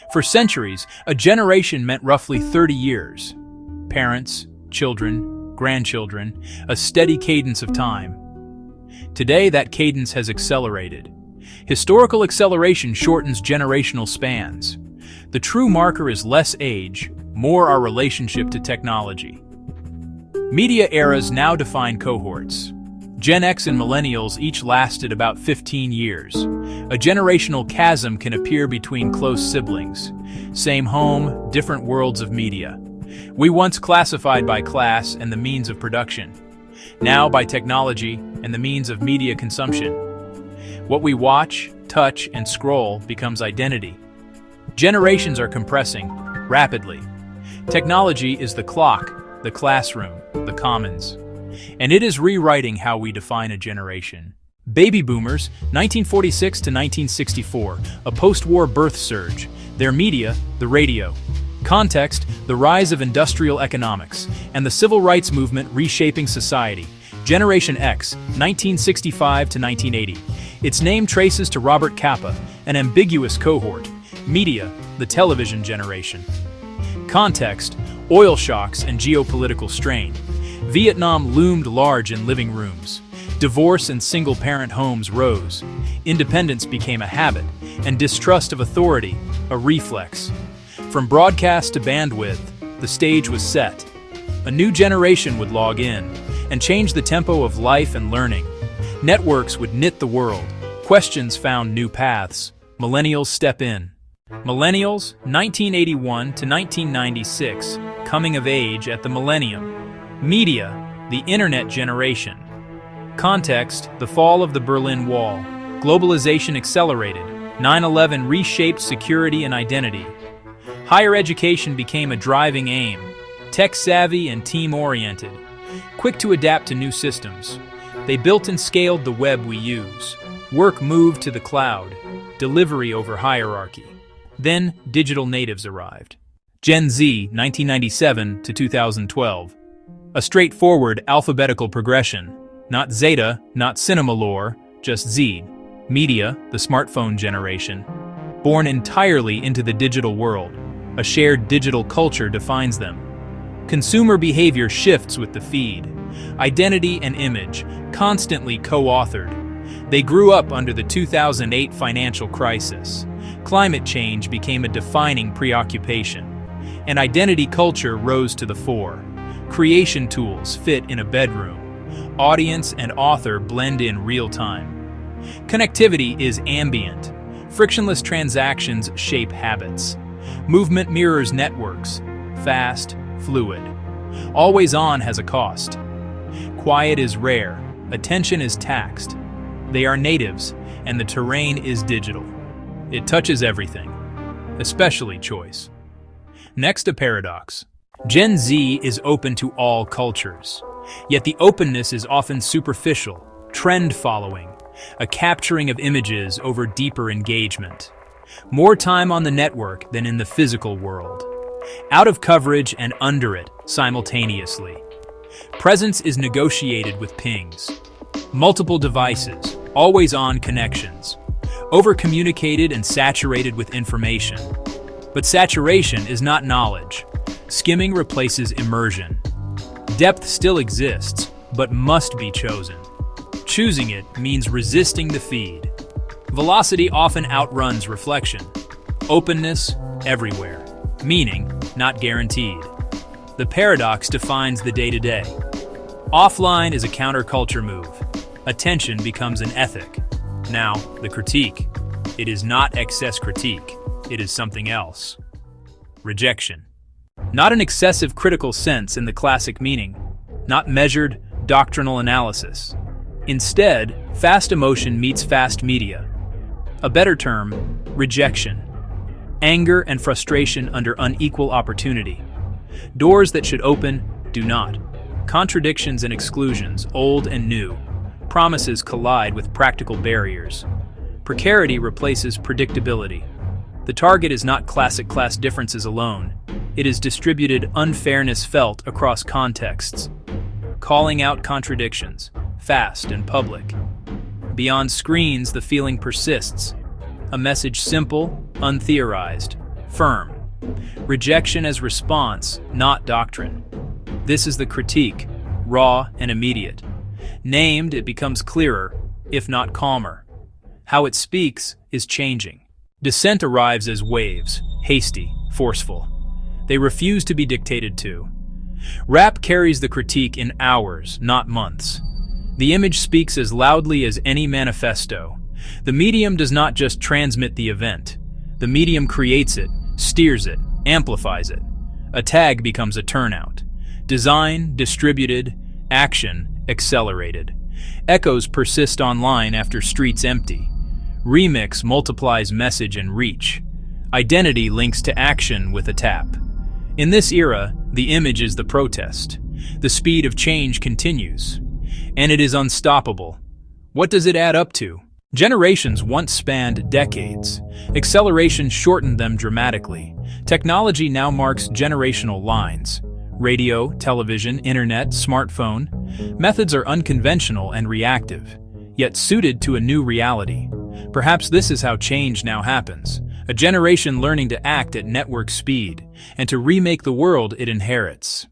For centuries, a generation meant roughly 30 years. Parents, children, grandchildren, a steady cadence of time. Today, that cadence has accelerated. Historical acceleration shortens generational spans. The true marker is less age, more our relationship to technology. Media eras now define cohorts. Gen X and Millennials each lasted about 15 years. A generational chasm can appear between close siblings. Same home, different worlds of media. We once classified by class and the means of production. Now by technology and the means of media consumption. What we watch, touch, and scroll becomes identity. Generations are compressing rapidly. Technology is the clock, the classroom, the commons. And it is rewriting how we define a generation. Baby boomers, 1946 to 1964, a post-war birth surge. Their media, the radio. Context, the rise of industrial economics, and the civil rights movement reshaping society. Generation X, 1965 to 1980. Its name traces to Robert Capa, an ambiguous cohort. Media, the television generation. Context, oil shocks and geopolitical strain. Vietnam loomed large in living rooms. Divorce and single-parent homes rose. Independence became a habit, and distrust of authority, a reflex. From broadcast to bandwidth, the stage was set. A new generation would log in and change the tempo of life and learning. Networks would knit the world. Questions found new paths. Millennials step in. Millennials, 1981 to 1996, coming of age at the millennium. Media, the internet generation. Context, the fall of the Berlin Wall. Globalization accelerated. 9/11 reshaped security and identity. Higher education became a driving aim. Tech-savvy and team-oriented. Quick to adapt to new systems. They built and scaled the web we use. Work moved to the cloud. Delivery over hierarchy. Then, digital natives arrived. Gen Z, 1997 to 2012. A straightforward alphabetical progression. Not Zeta, not cinema lore, just Z. Media, the smartphone generation. Born entirely into the digital world. A shared digital culture defines them. Consumer behavior shifts with the feed. Identity and image, constantly co-authored. They grew up under the 2008 financial crisis. Climate change became a defining preoccupation. And identity culture rose to the fore. Creation tools fit in a bedroom. Audience and author blend in real time. Connectivity is ambient. Frictionless transactions shape habits. Movement mirrors networks. Fast, fluid. Always on has a cost. Quiet is rare. Attention is taxed. They are natives, and the terrain is digital. It touches everything, especially choice. Next, a paradox. Gen Z is open to all cultures. Yet the openness is often superficial, trend-following, a capturing of images over deeper engagement. More time on the network than in the physical world. Out of coverage and under it simultaneously. Presence is negotiated with pings. Multiple devices, always-on connections. Over-communicated and saturated with information. But saturation is not knowledge. Skimming replaces immersion. Depth still exists, but must be chosen. Choosing it means resisting the feed. Velocity often outruns reflection. Openness, everywhere. Meaning, not guaranteed. The paradox defines the day-to-day. Offline is a counterculture move. Attention becomes an ethic. Now, the critique. It is not excess critique. It is something else. Rejection. Not an excessive critical sense in the classic meaning. Not measured, doctrinal analysis. Instead, fast emotion meets fast media. A better term, rejection. Anger and frustration under unequal opportunity. Doors that should open, do not. Contradictions and exclusions, old and new. Promises collide with practical barriers. Precarity replaces predictability. The target is not classic class differences alone. It is distributed unfairness felt across contexts. Calling out contradictions, fast and public. Beyond screens, the feeling persists. A message simple, untheorized. Firm. Rejection as response, not doctrine. This is the critique, raw and immediate. Named, it becomes clearer, if not calmer. How it speaks is changing. Dissent arrives as waves, hasty, forceful. They refuse to be dictated to. Rap carries the critique in hours, not months. The image speaks as loudly as any manifesto. The medium does not just transmit the event. The medium creates it, steers it, amplifies it. A tag becomes a turnout. Design, distributed, action, accelerated. Echoes persist online after streets empty. Remix multiplies message and reach. Identity links to action with a tap. In this era, the image is the protest. The speed of change continues. And it is unstoppable. What does it add up to? Generations once spanned decades. Acceleration shortened them dramatically. Technology now marks generational lines. Radio, television, internet, smartphone. Methods are unconventional and reactive, yet suited to a new reality. Perhaps this is how change now happens. A generation learning to act at network speed and to remake the world it inherits.